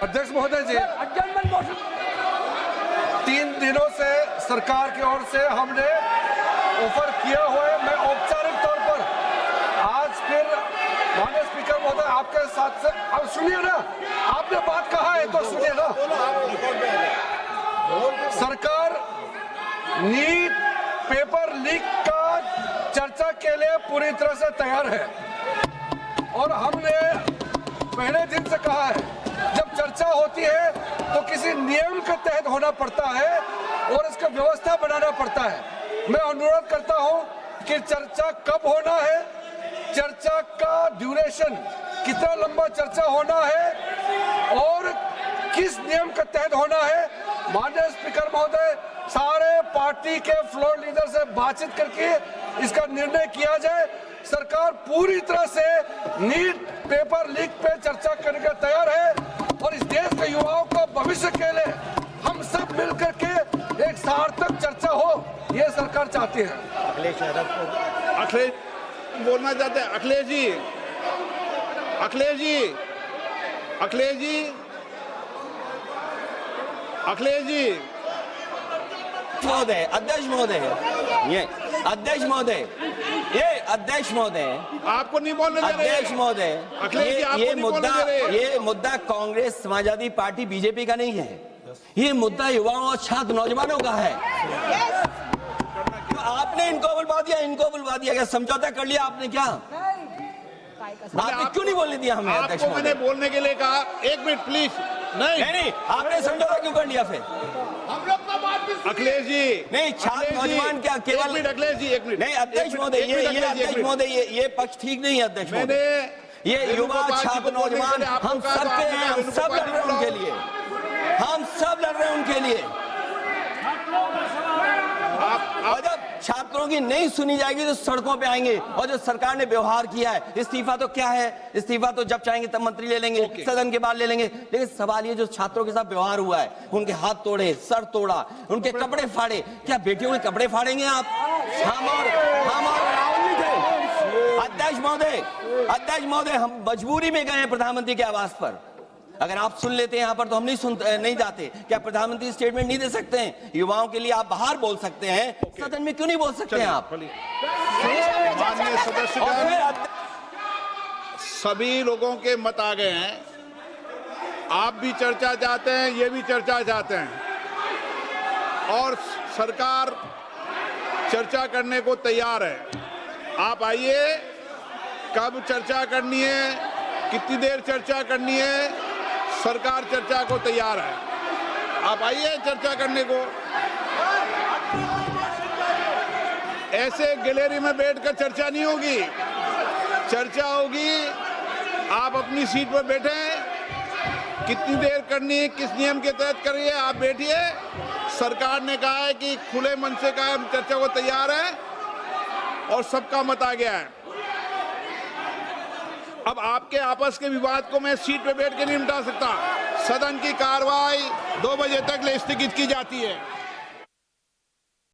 अध्यक्ष महोदय जी, 3 दिनों से सरकार की ओर से हमने ऑफर किया हुआ है। मैं औपचारिक तौर पर आज फिर माननीय स्पीकर महोदय आपके साथ से, अब सुनिए ना, आपने बात कहा है तो सुनिए ना। सरकार नीट पेपर लीक का चर्चा के लिए पूरी तरह से तैयार है और हमने पहले दिन से कहा है जब चर्चा होती है तो किसी नियम के तहत होना पड़ता है और इसका व्यवस्था बनाना पड़ता है। मैं अनुरोध करता हूं कि चर्चा कब होना है, चर्चा का ड्यूरेशन कितना लंबा चर्चा होना है और किस नियम के तहत होना है। माननीय स्पीकर महोदय, सारे पार्टी के फ्लोर लीडर से बातचीत करके इसका निर्णय किया जाए। सरकार पूरी तरह से नीट पेपर लीक पे चर्चा करने के तैयार है और इस देश के युवाओं को भविष्य के लिए हम सब मिलकर के एक सार्थक चर्चा हो, ये सरकार चाहती है। अखिलेश बोलना चाहते हैं। अखिलेश जी, अखिलेश जी, अखिलेश जी, अखिलेश जी, महोदय, अध्यक्ष महोदय, ये अध्यक्ष महोदय, ये अध्यक्ष महोदय, आपको नहीं बोलने दे रहे। अध्यक्ष महोदय, अखिलेश जी, आपको नहीं बोलने दे रहे। ये मुद्दा कांग्रेस, समाजवादी पार्टी, बीजेपी का नहीं है। ये मुद्दा युवाओं और छात्र नौजवानों का है। तो आपने इनको बुलवा दिया, क्या समझौता कर लिया आपने? क्या आपने क्यों नहीं बोलने दिया हमें? अध्यक्ष आपको मैंने बोलने के लिए कहा। 1 मिनट प्लीज। नहीं, आपने समझौता क्यों कर लिया फिर? हम लोग का बात भी अखिलेश जी, नहीं, छात्र नौजवान क्या केवल? 1 मिनट अखिलेश जी, 1 मिनट। नहीं अध्यक्ष महोदय, अध्यक्ष महोदय, ये पक्ष ठीक नहीं है अध्यक्ष महोदय। ये युवा छात्र नौजवान हम सब पे हैं, हम सब लड़ रहे हैं उनके लिए, हम सब लड़ रहे हैं उनके लिए। और जब छात्रों की नहीं सुनी जाएगी तो सड़कों पे आएंगे। और जो सरकार ने व्यवहार किया है, इस्तीफा तो क्या है, इस्तीफा तो जब चाहेंगे तब मंत्री ले लेंगे, सदन के बाद ले लेंगे। लेकिन सवाल ये जो छात्रों के साथ व्यवहार हुआ है, उनके हाथ तोड़े, सर तोड़ा, उनके कपड़े फाड़े, क्या बेटियों के कपड़े फाड़ेंगे आप? हम और राहुल नहीं थे। अध्यक्ष महोदय, हम मजबूरी में गए हैं प्रधानमंत्री के आवास पर। अगर आप सुन लेते हैं यहाँ पर तो हम नहीं जाते। क्या प्रधानमंत्री स्टेटमेंट नहीं दे सकते हैं? युवाओं के लिए आप बाहर बोल सकते हैं, सदन में क्यों नहीं बोल सकते हैं आप? माननीय सदस्यगण, सभी लोगों के मत आ गए हैं। आप भी चर्चा चाहते हैं, ये भी चर्चा चाहते हैं और सरकार चर्चा करने को तैयार है। आप आइए, कब चर्चा करनी है, कितनी देर चर्चा करनी है, सरकार चर्चा को तैयार है। आप आइए चर्चा करने को। ऐसे गैलरी में बैठकर चर्चा नहीं होगी, चर्चा होगी। आप अपनी सीट पर बैठे, कितनी देर करनी है, किस नियम के तहत करिए, आप बैठिए। सरकार ने कहा है कि खुले मन से कहा हम चर्चा को तैयार है और सबका मत आ गया है। अब आपके आपस के विवाद को मैं सीट पे बैठ के नहीं मिटा सकता। सदन की कार्रवाई 2 बजे तक स्थगित की जाती है।